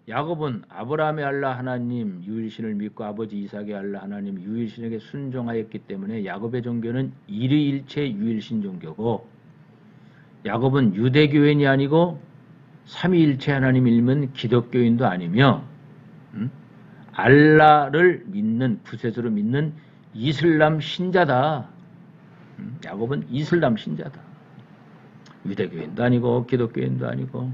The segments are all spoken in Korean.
야곱은 아브라함의 알라 하나님 유일신을 믿고 아버지 이삭의 알라 하나님 유일신에게 순종하였기 때문에 야곱의 종교는 일위일체 유일신 종교고, 야곱은 유대교인이 아니고 삼위일체 하나님 믿는 기독교인도 아니며 알라를 믿는, 구세주로 믿는 이슬람 신자다. 야곱은 이슬람 신자다. 유대교인도 아니고 기독교인도 아니고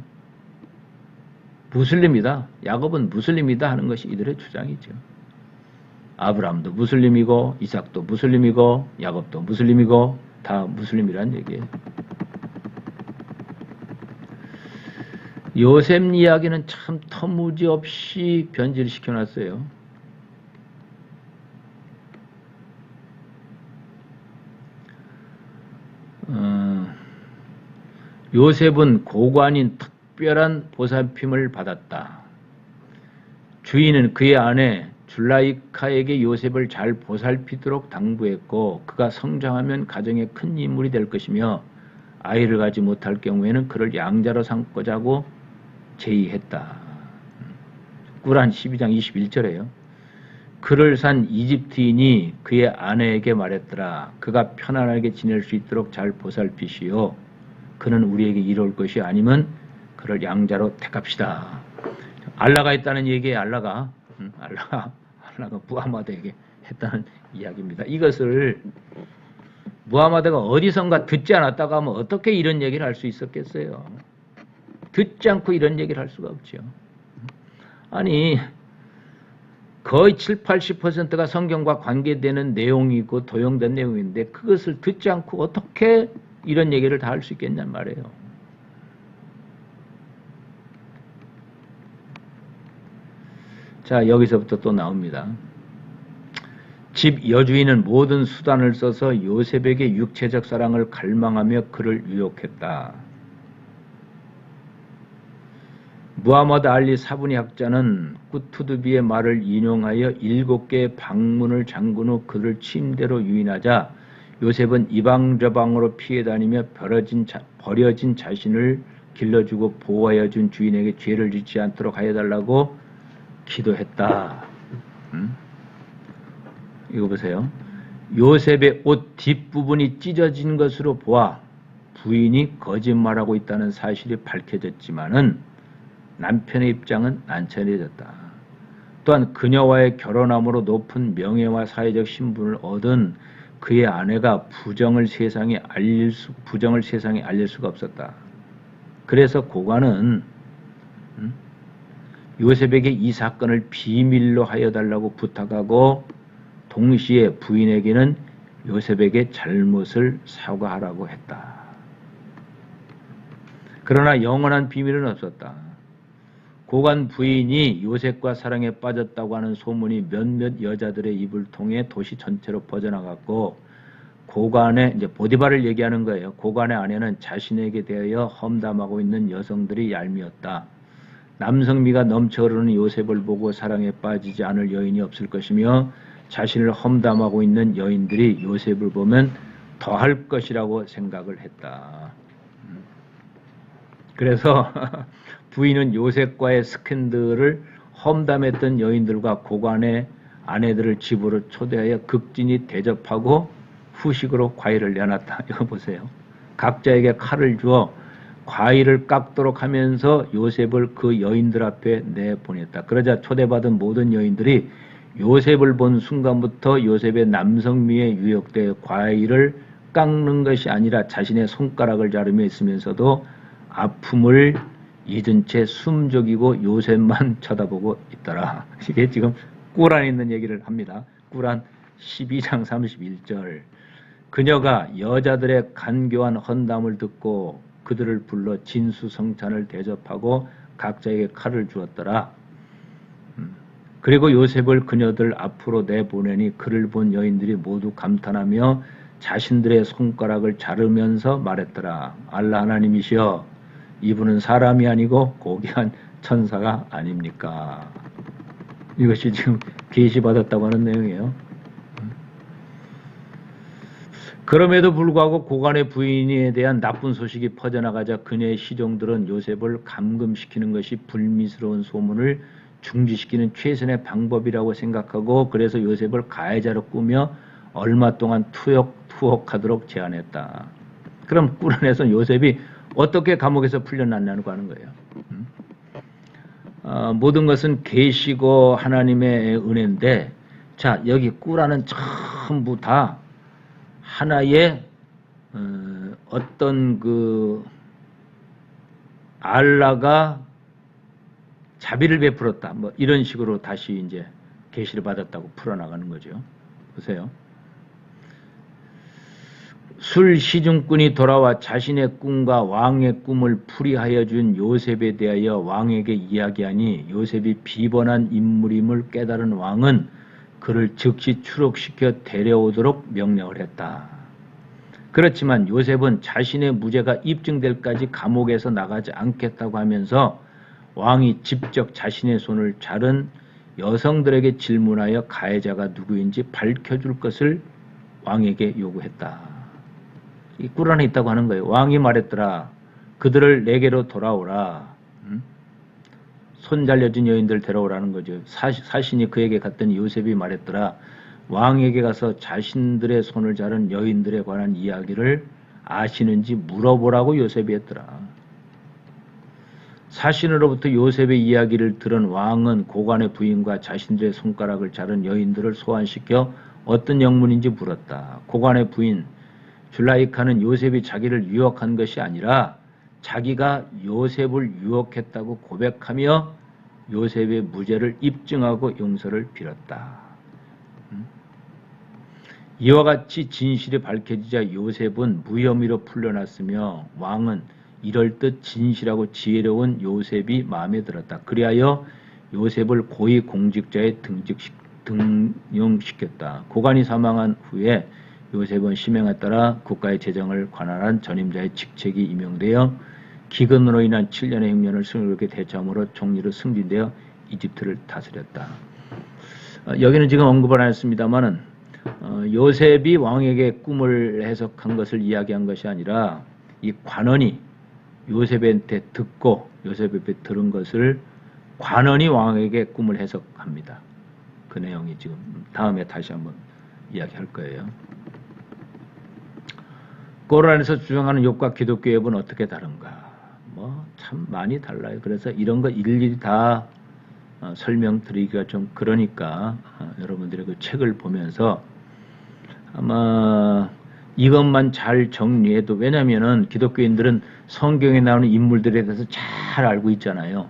무슬림이다. 야곱은 무슬림이다 하는 것이 이들의 주장이죠. 아브라함도 무슬림이고 이삭도 무슬림이고 야곱도 무슬림이고 다 무슬림이란 얘기예요. 요셉 이야기는 참 터무지없이 변질시켜놨어요. 요셉은 고관인 특별한 보살핌을 받았다. 주인은 그의 아내 줄라이카에게 요셉을 잘 보살피도록 당부했고, 그가 성장하면 가정의 큰 인물이 될 것이며 아이를 가지 못할 경우에는 그를 양자로 삼고자 하고 제의했다. 꾸란 12장 21절에요. 그를 산 이집트인이 그의 아내에게 말했더라. 그가 편안하게 지낼 수 있도록 잘 보살피시오. 그는 우리에게 이로울 것이 아니면 그를 양자로 택합시다. 알라가 있다는 얘기에 알라가 무하마드에게 했다는 이야기입니다. 이것을 무하마드가 어디선가 듣지 않았다고 하면 어떻게 이런 얘기를 할 수 있었겠어요? 듣지 않고 이런 얘기를 할 수가 없죠. 아니, 거의 7, 80%가 성경과 관계되는 내용이고 도용된 내용인데 그것을 듣지 않고 어떻게 이런 얘기를 다 할 수 있겠냔 말이에요. 자, 여기서부터 또 나옵니다. 집 여주인은 모든 수단을 써서 요셉에게 육체적 사랑을 갈망하며 그를 유혹했다. 무하마드 알리 사브니 학자는 꾸투드비의 말을 인용하여 7개의 방문을 잠근 후 그를 침대로 유인하자 요셉은 이방저방으로 피해 다니며 버려진 자신을 길러주고 보호하여 준 주인에게 죄를 짓지 않도록 하여달라고 기도했다. 이거 보세요. 요셉의 옷 뒷부분이 찢어진 것으로 보아 부인이 거짓말하고 있다는 사실이 밝혀졌지만은 남편의 입장은 난처해졌다. 또한 그녀와의 결혼함으로 높은 명예와 사회적 신분을 얻은 그의 아내가 부정을 세상에 알릴 수가 없었다. 그래서 고관은 요셉에게 이 사건을 비밀로 하여 달라고 부탁하고 동시에 부인에게는 요셉에게 잘못을 사과하라고 했다. 그러나 영원한 비밀은 없었다. 고관 부인이 요셉과 사랑에 빠졌다고 하는 소문이 몇몇 여자들의 입을 통해 도시 전체로 퍼져나갔고, 고관의, 이제 보디발을 얘기하는 거예요. 고관의 아내는 자신에게 대하여 험담하고 있는 여성들이 얄미웠다. 남성미가 넘쳐 흐르는 요셉을 보고 사랑에 빠지지 않을 여인이 없을 것이며 자신을 험담하고 있는 여인들이 요셉을 보면 더할 것이라고 생각을 했다. 그래서 부인은 요셉과의 스캔들을 험담했던 여인들과 고관의 아내들을 집으로 초대하여 극진히 대접하고 후식으로 과일을 내놨다. 이거 보세요. 각자에게 칼을 주어 과일을 깎도록 하면서 요셉을 그 여인들 앞에 내보냈다. 그러자 초대받은 모든 여인들이 요셉을 본 순간부터 요셉의 남성미에 유혹되어 과일을 깎는 것이 아니라 자신의 손가락을 자르며 있으면서도 아픔을 잊은 채 숨죽이고 요셉만 쳐다보고 있더라. 이게 지금 꾸란에 있는 얘기를 합니다. 꾸란 12장 31절. 그녀가 여자들의 간교한 헌담을 듣고 그들을 불러 진수성찬을 대접하고 각자에게 칼을 주었더라. 그리고 요셉을 그녀들 앞으로 내보내니 그를 본 여인들이 모두 감탄하며 자신들의 손가락을 자르면서 말했더라. 알라 하나님이시여, 이분은 사람이 아니고 고귀한 천사가 아닙니까? 이것이 지금 계시받았다고 하는 내용이에요. 그럼에도 불구하고 고관의 부인에 대한 나쁜 소식이 퍼져나가자 그녀의 시종들은 요셉을 감금시키는 것이 불미스러운 소문을 중지시키는 최선의 방법이라고 생각하고 그래서 요셉을 가해자로 꾸며 얼마 동안 투옥하도록 제안했다. 그럼 꿀안에서 요셉이 어떻게 감옥에서 풀려났냐고 하는 거예요. 모든 것은 계시고 하나님의 은혜인데 자 여기 꿀안은 전부 다 하나의 어떤 그 알라가 자비를 베풀었다. 뭐 이런 식으로 다시 이제 계시를 받았다고 풀어나가는 거죠. 보세요. 술 시중꾼이 돌아와 자신의 꿈과 왕의 꿈을 풀이하여 준 요셉에 대하여 왕에게 이야기하니 요셉이 비번한 인물임을 깨달은 왕은 그를 즉시 추록시켜 데려오도록 명령을 했다. 그렇지만 요셉은 자신의 무죄가 입증될까지 감옥에서 나가지 않겠다고 하면서 왕이 직접 자신의 손을 자른 여성들에게 질문하여 가해자가 누구인지 밝혀줄 것을 왕에게 요구했다. 이 꿀안에 있다고 하는 거예요. 왕이 말했더라. 그들을 내게로 돌아오라. 손 잘려진 여인들 데려오라는 거죠. 사신이 그에게 갔더니 요셉이 말했더라. 왕에게 가서 자신들의 손을 자른 여인들에 관한 이야기를 아시는지 물어보라고 요셉이 했더라. 사신으로부터 요셉의 이야기를 들은 왕은 고관의 부인과 자신들의 손가락을 자른 여인들을 소환시켜 어떤 영문인지 물었다. 고관의 부인 줄라이카는 요셉이 자기를 유혹한 것이 아니라 자기가 요셉을 유혹했다고 고백하며 요셉의 무죄를 입증하고 용서를 빌었다. 이와 같이 진실이 밝혀지자 요셉은 무혐의로 풀려났으며 왕은 이럴 듯 진실하고 지혜로운 요셉이 마음에 들었다. 그리하여 요셉을 고위공직자에 등용시켰다. 고관이 사망한 후에 요셉은 시명에 따라 국가의 재정을 관할한 전임자의 직책이 임명되어 기근으로 인한 7년의 흉년을 승리롭게 대처함으로 총리로 승진되어 이집트를 다스렸다. 여기는 지금 언급을 안 했습니다만은 요셉이 왕에게 꿈을 해석한 것을 이야기한 것이 아니라 이 관원이 요셉한테 듣고 요셉에게 들은 것을 관원이 왕에게 꿈을 해석합니다. 그 내용이 지금 다음에 다시 한번 이야기할 거예요. 꼬란에서 주장하는 욥과 기독교 욥은 어떻게 다른가? 뭐 참 많이 달라요. 그래서 이런 거 일일이 다 설명드리기가 좀 그러니까 여러분들이 그 책을 보면서 아마 이것만 잘 정리해도 왜냐면은 기독교인들은 성경에 나오는 인물들에 대해서 잘 알고 있잖아요.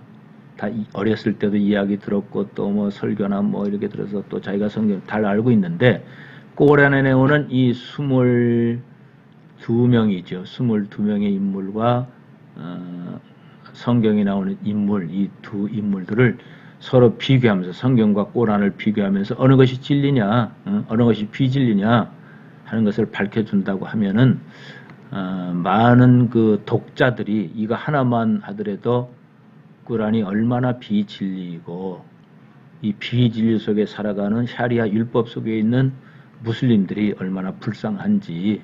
다 어렸을 때도 이야기 들었고 또 뭐 설교나 뭐 이렇게 들어서 또 자기가 성경 잘 알고 있는데 꼬란에 나오는 이 22명이죠. 22명의 인물과 성경에 나오는 인물, 이 두 인물들을 서로 비교하면서 성경과 꼬란을 비교하면서 어느 것이 진리냐, 어느 것이 비진리냐 하는 것을 밝혀준다고 하면은 많은 그 독자들이 이거 하나만 하더라도 꼬란이 얼마나 비진리이고 이 비진리 속에 살아가는 샤리아 율법 속에 있는 무슬림들이 얼마나 불쌍한지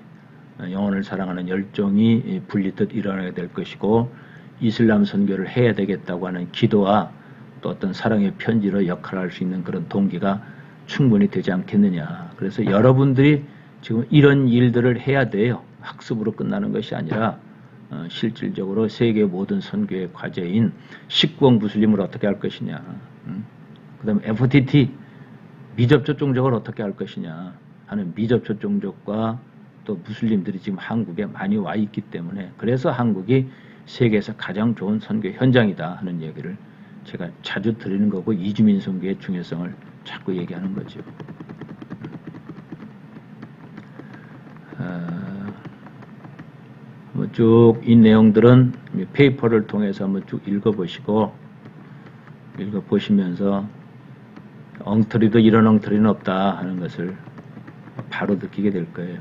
영혼을 사랑하는 열정이 불리듯 일어나게 될 것이고 이슬람 선교를 해야 되겠다고 하는 기도와 또 어떤 사랑의 편지로 역할을 할 수 있는 그런 동기가 충분히 되지 않겠느냐. 그래서 여러분들이 지금 이런 일들을 해야 돼요. 학습으로 끝나는 것이 아니라 실질적으로 세계 모든 선교의 과제인 식구원 무슬림을 어떻게 할 것이냐. 그 다음에 FTT 미접촉 종족을 어떻게 할 것이냐 하는 미접촉 종족과 또 무슬림들이 지금 한국에 많이 와 있기 때문에 그래서 한국이 세계에서 가장 좋은 선교 현장이다 하는 얘기를 제가 자주 드리는 거고 이주민 선교의 중요성을 자꾸 얘기하는 거죠. 쭉 이 내용들은 페이퍼를 통해서 한번 쭉 읽어보시면서 엉터리도 이런 엉터리는 없다 하는 것을 바로 느끼게 될 거예요.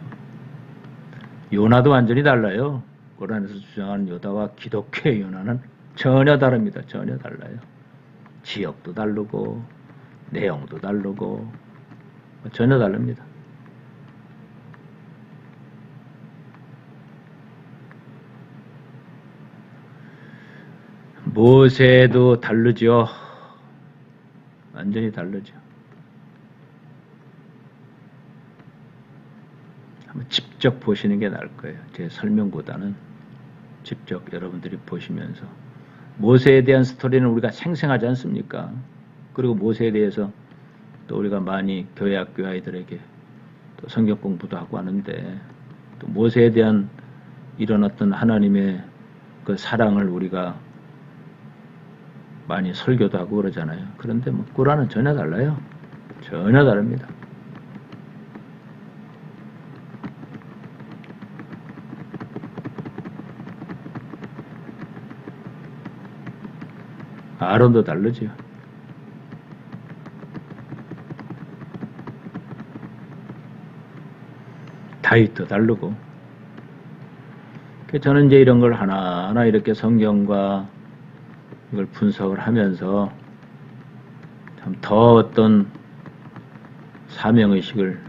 요나도 완전히 달라요. 고란에서 주장하는 요나와 기독교의 요나는 전혀 다릅니다. 전혀 달라요. 지역도 다르고 내용도 다르고 전혀 다릅니다. 모세도 다르죠. 완전히 다르죠. 한번 직접 보시는 게 나을 거예요. 제 설명보다는 직접 여러분들이 보시면서. 모세에 대한 스토리는 우리가 생생하지 않습니까? 그리고 모세에 대해서 또 우리가 많이 교회 학교 아이들에게 또 성경 공부도 하고 하는데, 또 모세에 대한 이런 어떤 하나님의 그 사랑을 우리가 많이 설교도 하고 그러잖아요. 그런데 뭐 꾸란은 전혀 달라요. 전혀 다릅니다. 아론도 다르죠. 다윗도 다르고. 저는 이제 이런 걸 하나하나 이렇게 성경과 이걸 분석을 하면서 참 더 어떤 사명의식을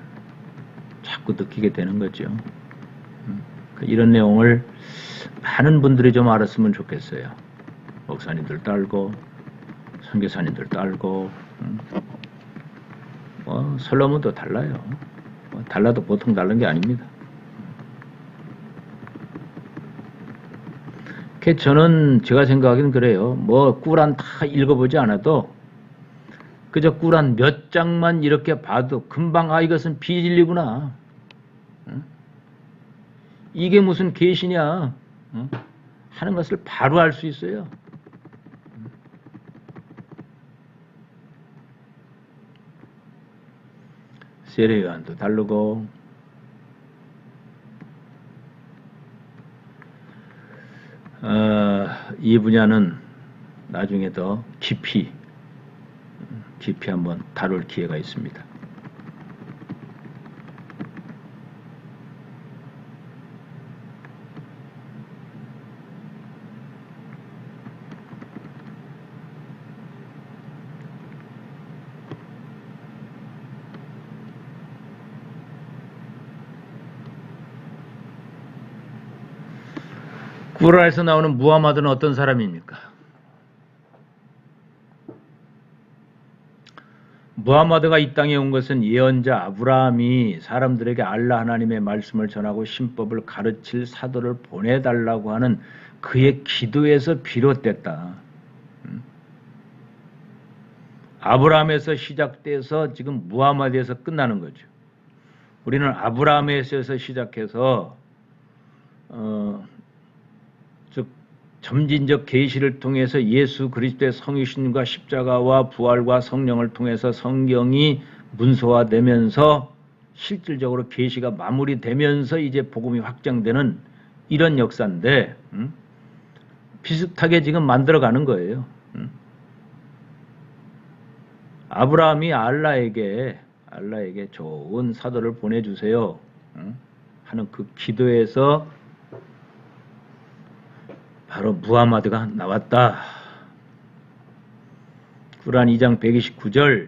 자꾸 느끼게 되는 거죠. 이런 내용을 많은 분들이 좀 알았으면 좋겠어요. 목사님들도 알고, 선교사님들도 알고, 솔로몬도 달라요. 달라도 보통 다른 게 아닙니다. 저는 제가 생각하기는 그래요. 뭐 꾸란 다 읽어보지 않아도 그저 꾸란 몇 장만 이렇게 봐도 금방 이것은 비진리구나. 이게 무슨 계시냐 하는 것을 바로 알 수 있어요. 세례요한도 다르고, 이 분야는 나중에 더 깊이 한번 다룰 기회가 있습니다. 꾸란에서 나오는 무하마드는 어떤 사람입니까? 무하마드가 이 땅에 온 것은 예언자 아브라함이 사람들에게 알라 하나님의 말씀을 전하고 신법을 가르칠 사도를 보내달라고 하는 그의 기도에서 비롯됐다. 아브라함에서 시작돼서 지금 무하마드에서 끝나는 거죠. 우리는 아브라함에서 시작해서 즉 점진적 계시를 통해서 예수 그리스도의 성육신과 십자가와 부활과 성령을 통해서 성경이 문서화되면서 실질적으로 계시가 마무리되면서 이제 복음이 확장되는 이런 역사인데, 비슷하게 지금 만들어가는 거예요. 아브라함이 알라에게 좋은 사도를 보내주세요 하는 그 기도에서 바로 무하마드가 나왔다. 꾸란 2장 129절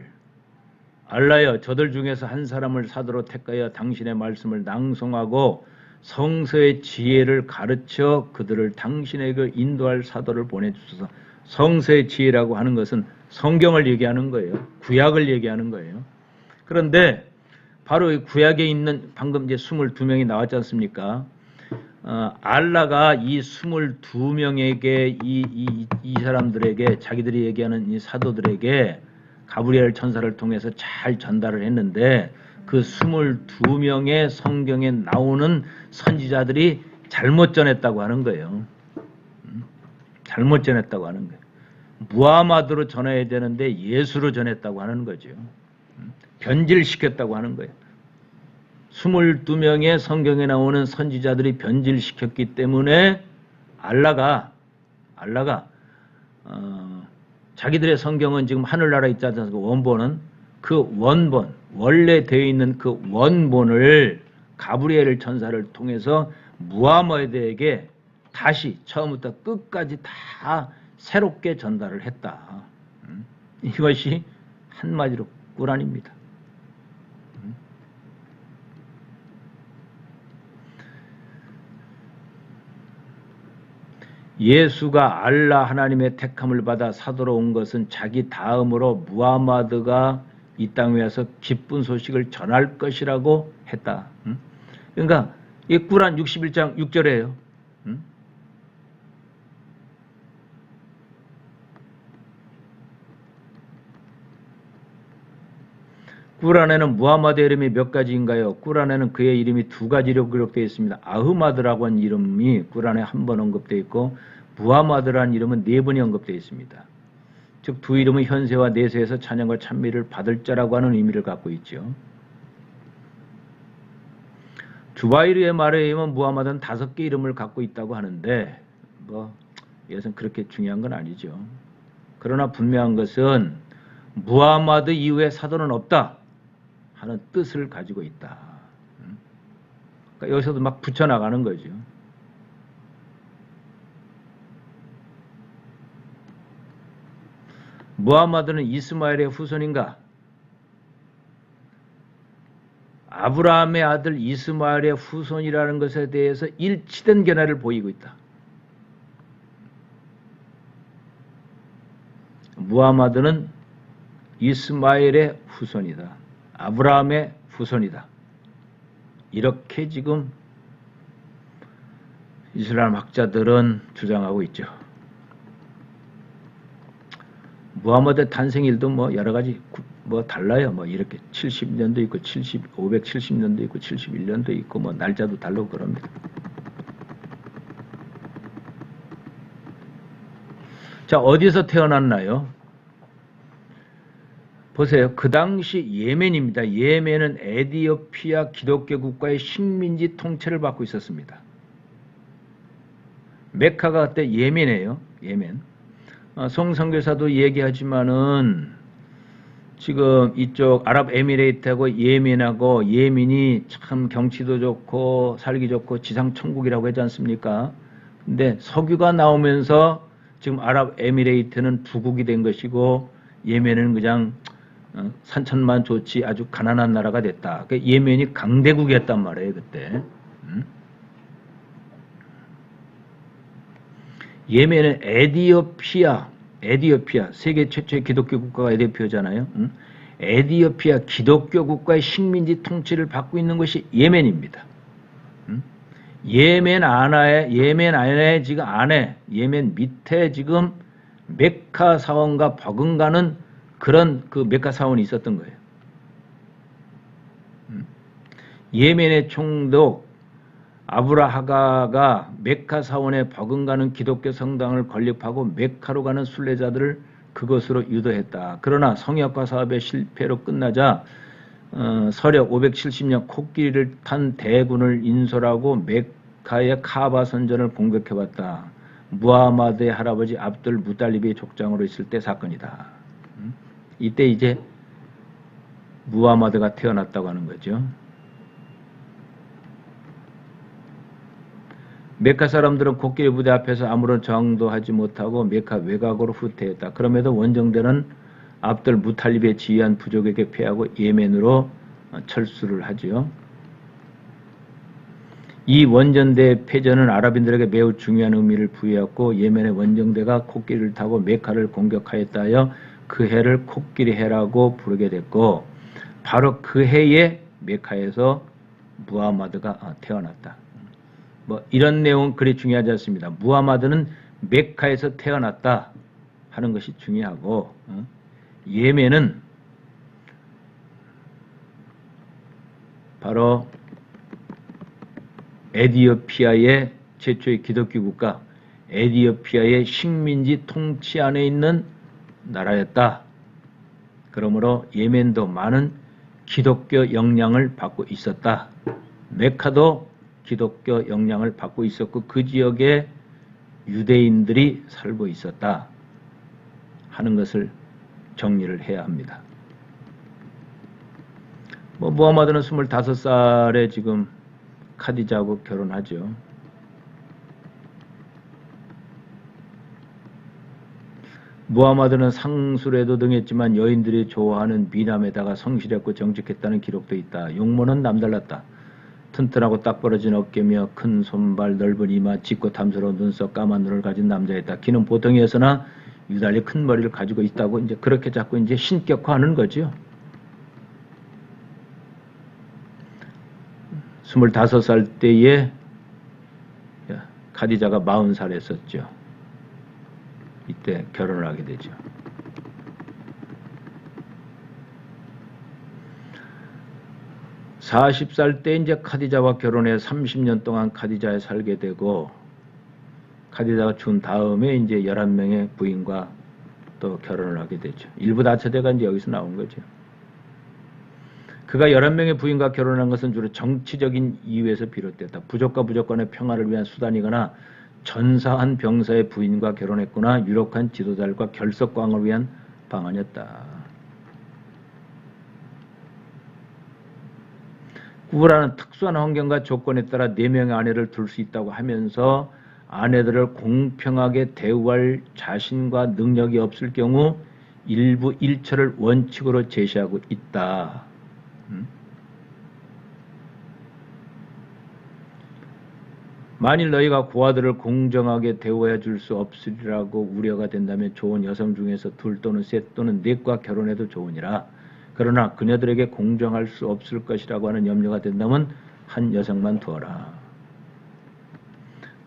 알라여 저들 중에서 한 사람을 사도로 택하여 당신의 말씀을 낭송하고 성서의 지혜를 가르쳐 그들을 당신에게 인도할 사도를 보내주소서. 성서의 지혜라고 하는 것은 성경을 얘기하는 거예요. 구약을 얘기하는 거예요. 그런데 바로 이 구약에 있는 방금 이제 22명이 나왔지 않습니까? 알라가 이 22명에게 이 사람들에게 자기들이 얘기하는 이 사도들에게 가브리엘 천사를 통해서 잘 전달을 했는데 그 22명의 성경에 나오는 선지자들이 잘못 전했다고 하는 거예요. 잘못 전했다고 하는 거예요. 무하마드로 전해야 되는데 예수로 전했다고 하는 거죠. 변질시켰다고 하는 거예요. 22명의 성경에 나오는 선지자들이 변질시켰기 때문에 알라가 자기들의 성경은 지금 하늘나라에 있지 않습니까? 원본은 그 원본 원래 되어 있는 그 원본을 가브리엘 천사를 통해서 무하마드에게 다시 처음부터 끝까지 다 새롭게 전달을 했다. 이것이 한마디로 꾸란입니다. 예수가 알라 하나님의 택함을 받아 사도로 온 것은 자기 다음으로 무하마드가 이 땅에 와서 기쁜 소식을 전할 것이라고 했다. 그러니까 이 꾸란 61장 6절이에요. 꾸란에는 무하마드 이름이 몇 가지인가요? 꾸란에는 그의 이름이 두 가지로 기록되어 있습니다. 아흐마드라고 하는 이름이 꾸란에 한 번 언급되어 있고 무하마드라는 이름은 네 번이 언급되어 있습니다. 즉 두 이름은 현세와 내세에서 찬양과 찬미를 받을 자라고 하는 의미를 갖고 있죠. 주바이르의 말에 의하면 무하마드는 5개 이름을 갖고 있다고 하는데 이것은 그렇게 중요한 건 아니죠. 그러나 분명한 것은 무하마드 이후에 사도는 없다 하는 뜻을 가지고 있다. 그러니까 여기서도 막 붙여나가는 거죠. 무하마드는 이스마엘의 후손인가? 아브라함의 아들 이스마엘의 후손이라는 것에 대해서 일치된 견해를 보이고 있다. 무하마드는 이스마엘의 후손이다. 아브라함의 후손이다. 이렇게 지금 이슬람 학자들은 주장하고 있죠. 무하마드 탄생일도 여러 가지 달라요. 이렇게 70년도 있고 570년도 있고 71년도 있고 날짜도 다르고 그럽니다. 자, 어디서 태어났나요? 보세요. 그 당시 예멘입니다. 예멘은 에디오피아 기독교 국가의 식민지 통치를 받고 있었습니다. 메카가 그때 예멘이에요. 예멘. 송선교사도 얘기하지만은 지금 이쪽 아랍에미레이트하고 예멘하고 예멘이 참 경치도 좋고 살기 좋고 지상천국이라고 하지 않습니까? 근데 석유가 나오면서 지금 아랍에미레이트는 부국이 된 것이고 예멘은 그냥 산천만 좋지 아주 가난한 나라가 됐다. 예멘이 강대국이었단 말이에요, 그때. 예멘은 에디오피아, 세계 최초의 기독교 국가가 에디오피아잖아요. 에디오피아 기독교 국가의 식민지 통치를 받고 있는 것이 예멘입니다. 예멘 안에 지금 예멘 밑에 지금 메카 사원과 버금가는 그런 그 메카 사원이 있었던 거예요. 예멘의 총독 아브라하가가 메카 사원에 버금가는 기독교 성당을 건립하고 메카로 가는 순례자들을 그것으로 유도했다. 그러나 성역화 사업의 실패로 끝나자 서력 570년 코끼리를 탄 대군을 인솔하고 메카의 카바 선전을 공격해왔다. 무하마드의 할아버지 압둘 무달립이 족장으로 있을 때 사건이다. 이때 이제 무하마드가 태어났다고 하는 거죠. 메카 사람들은 코끼리 부대 앞에서 아무런 저항도 하지 못하고 메카 외곽으로 후퇴했다. 그럼에도 원정대는 압둘 무탈립에 지휘한 부족에게 패하고 예멘으로 철수를 하죠. 이 원정대의 패전은 아랍인들에게 매우 중요한 의미를 부여했고 예멘의 원정대가 코끼리를 타고 메카를 공격하였다 하여 그 해를 코끼리 해라고 부르게 됐고 바로 그 해에 메카에서 무하마드가 태어났다. 이런 내용은 그리 중요하지 않습니다. 무하마드는 메카에서 태어났다 하는 것이 중요하고 예멘은 바로 에디오피아의 최초의 기독교 국가 에디오피아의 식민지 통치 안에 있는 나라였다. 그러므로 예멘도 많은 기독교 영향을 받고 있었다. 메카도 기독교 영향을 받고 있었고 그 지역에 유대인들이 살고 있었다 하는 것을 정리를 해야 합니다. 무하마드는 25살에 지금 카디자하고 결혼하죠. 무하마드는 상술에도 등했지만 여인들이 좋아하는 미남에다가 성실했고 정직했다는 기록도 있다. 용모는 남달랐다. 튼튼하고 딱 벌어진 어깨며 큰 손발, 넓은 이마, 짙고 탐스러운 눈썹, 까만 눈을 가진 남자였다. 키는 보통이었으나 유달리 큰 머리를 가지고 있다고 이제 그렇게 자꾸 이제 신격화하는 거죠. 25살 때에 카디자가 40살이었었죠. 이때 결혼을 하게 되죠. (40살) 때 이제 카디자와 결혼해 30년 동안 카디자에 살게 되고, 카디자가 준 다음에 이제 11명의 부인과 또 결혼을 하게 되죠. 일부 다처제가 이제 여기서 나온 거죠. 그가 11명의 부인과 결혼한 것은 주로 정치적인 이유에서 비롯됐다. 부족과 부족 간의 평화를 위한 수단이거나 전사한 병사의 부인과 결혼했거나 유력한 지도자들과 결석광을 위한 방안이었다. 꾸라는 특수한 환경과 조건에 따라 4명의 아내를 둘 수 있다고 하면서 아내들을 공평하게 대우할 자신과 능력이 없을 경우 일부 일처를 원칙으로 제시하고 있다. 만일 너희가 고아들을 공정하게 대우해 줄 수 없으리라고 우려가 된다면 좋은 여성 중에서 둘 또는 셋 또는 넷과 결혼해도 좋으니라. 그러나 그녀들에게 공정할 수 없을 것이라고 하는 염려가 된다면 한 여성만 두어라.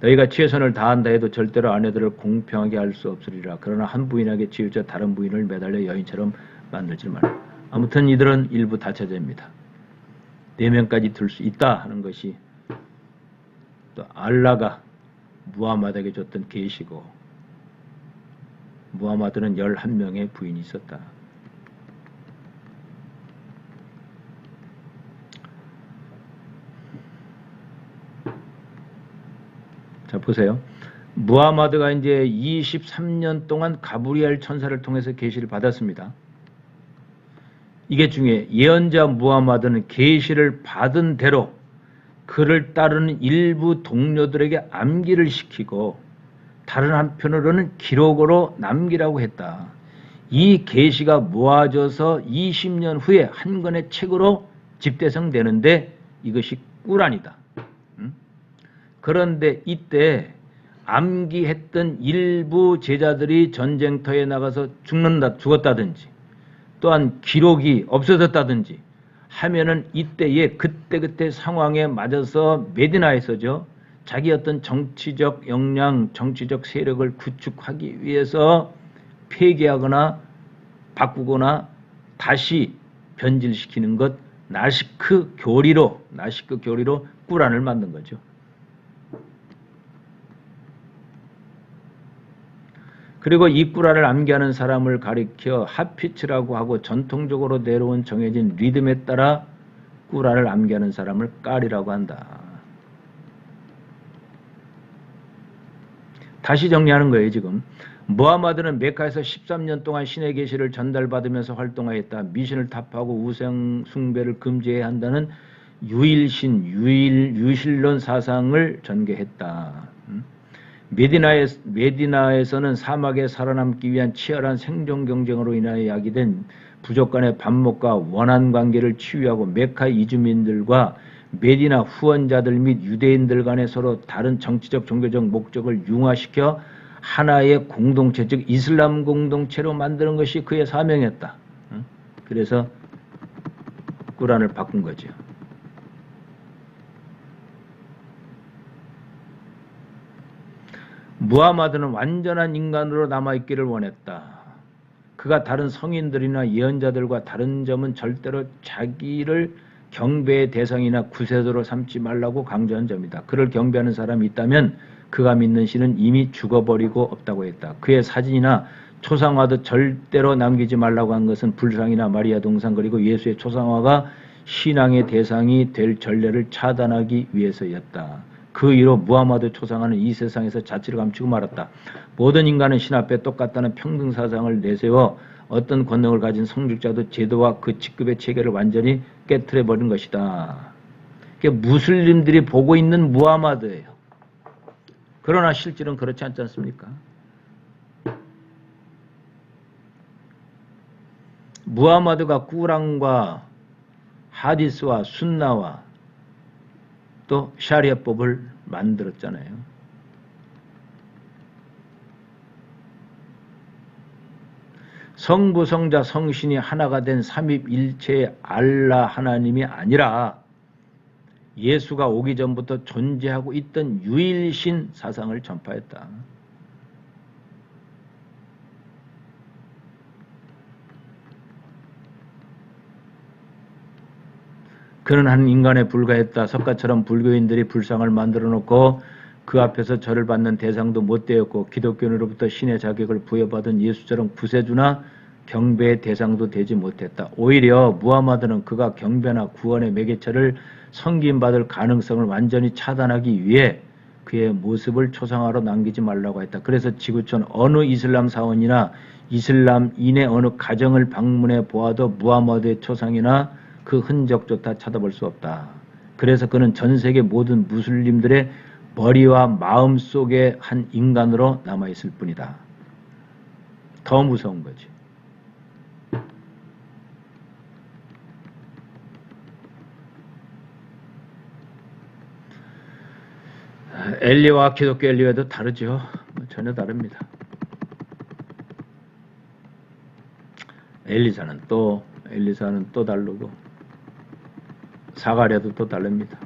너희가 최선을 다한다 해도 절대로 아내들을 공평하게 할 수 없으리라. 그러나 한 부인에게 치우쳐 다른 부인을 매달려 여인처럼 만들지 마라. 아무튼 이들은 일부 다처제입니다. 4명까지 둘 수 있다 하는 것이 또 알라가 무하마드에게 줬던 계시고, 무하마드는 11명의 부인이 있었다. 자, 보세요. 무하마드가 이제 23년 동안 가브리엘 천사를 통해서 계시를 받았습니다. 이게 중요해. 예언자 무하마드는 계시를 받은 대로 그를 따르는 일부 동료들에게 암기를 시키고 다른 한편으로는 기록으로 남기라고 했다. 이 계시가 모아져서 20년 후에 한 권의 책으로 집대성되는데 이것이 꾸란이다. 그런데 이때 암기했던 일부 제자들이 전쟁터에 나가서 죽었다든지 또한 기록이 없어졌다든지 하면은 이때에 그때 상황에 맞아서 메디나에서죠, 자기 어떤 정치적 역량, 정치적 세력을 구축하기 위해서 폐기하거나 바꾸거나 다시 변질시키는 것, 나시크 교리로 꾸란을 만든 거죠. 그리고 이 꾸란을 암기하는 사람을 가리켜 하피츠라고 하고, 전통적으로 내려온 정해진 리듬에 따라 꾸란을 암기하는 사람을 깔이라고 한다. 다시 정리하는 거예요. 지금 무하마드는 메카에서 13년 동안 신의 계시를 전달받으면서 활동하였다. 미신을 타파하고 우상 숭배를 금지해야 한다는 유실론 사상을 전개했다. 메디나에서는 사막에 살아남기 위한 치열한 생존 경쟁으로 인하여 야기된 부족 간의 반목과 원한 관계를 치유하고, 메카 이주민들과 메디나 후원자들 및 유대인들 간의 서로 다른 정치적 종교적 목적을 융화시켜 하나의 공동체, 즉 이슬람 공동체로 만드는 것이 그의 사명이었다. 그래서 꾸란을 바꾼 거죠. 무하마드는 완전한 인간으로 남아있기를 원했다. 그가 다른 성인들이나 예언자들과 다른 점은 절대로 자기를 경배의 대상이나 구세주로 삼지 말라고 강조한 점이다. 그를 경배하는 사람이 있다면 그가 믿는 신은 이미 죽어버리고 없다고 했다. 그의 사진이나 초상화도 절대로 남기지 말라고 한 것은 불상이나 마리아 동상 그리고 예수의 초상화가 신앙의 대상이 될 전례를 차단하기 위해서였다. 그 이로 무하마드 초상화는 이 세상에서 자취를 감추고 말았다. 모든 인간은 신 앞에 똑같다는 평등 사상을 내세워 어떤 권능을 가진 성직자도 제도와 그 직급의 체계를 완전히 깨트려버린 것이다. 그게 무슬림들이 보고 있는 무하마드예요. 그러나 실질은 그렇지 않지 않습니까? 무하마드가 꾸란과 하디스와 순나와 또 샤리아법을 만들었잖아요. 성부, 성자, 성신이 하나가 된 삼위일체의 알라 하나님이 아니라 예수가 오기 전부터 존재하고 있던 유일신 사상을 전파했다. 그는 한 인간에 불과했다. 석가처럼 불교인들이 불상을 만들어 놓고 그 앞에서 절을 받는 대상도 못 되었고, 기독교인으로부터 신의 자격을 부여받은 예수처럼 구세주나 경배의 대상도 되지 못했다. 오히려 무하마드는 그가 경배나 구원의 매개체를 섬김받을 가능성을 완전히 차단하기 위해 그의 모습을 초상화로 남기지 말라고 했다. 그래서 지구촌 어느 이슬람 사원이나 이슬람인의 어느 가정을 방문해 보아도 무하마드의 초상이나 그 흔적조차 찾아볼 수 없다. 그래서 그는 전 세계 모든 무슬림들의 머리와 마음 속의 한 인간으로 남아있을 뿐이다. 더 무서운 거지. 엘리와 기독교 엘리와도 다르죠. 전혀 다릅니다. 엘리사는 또 다르고 사가랴도 또 다릅니다.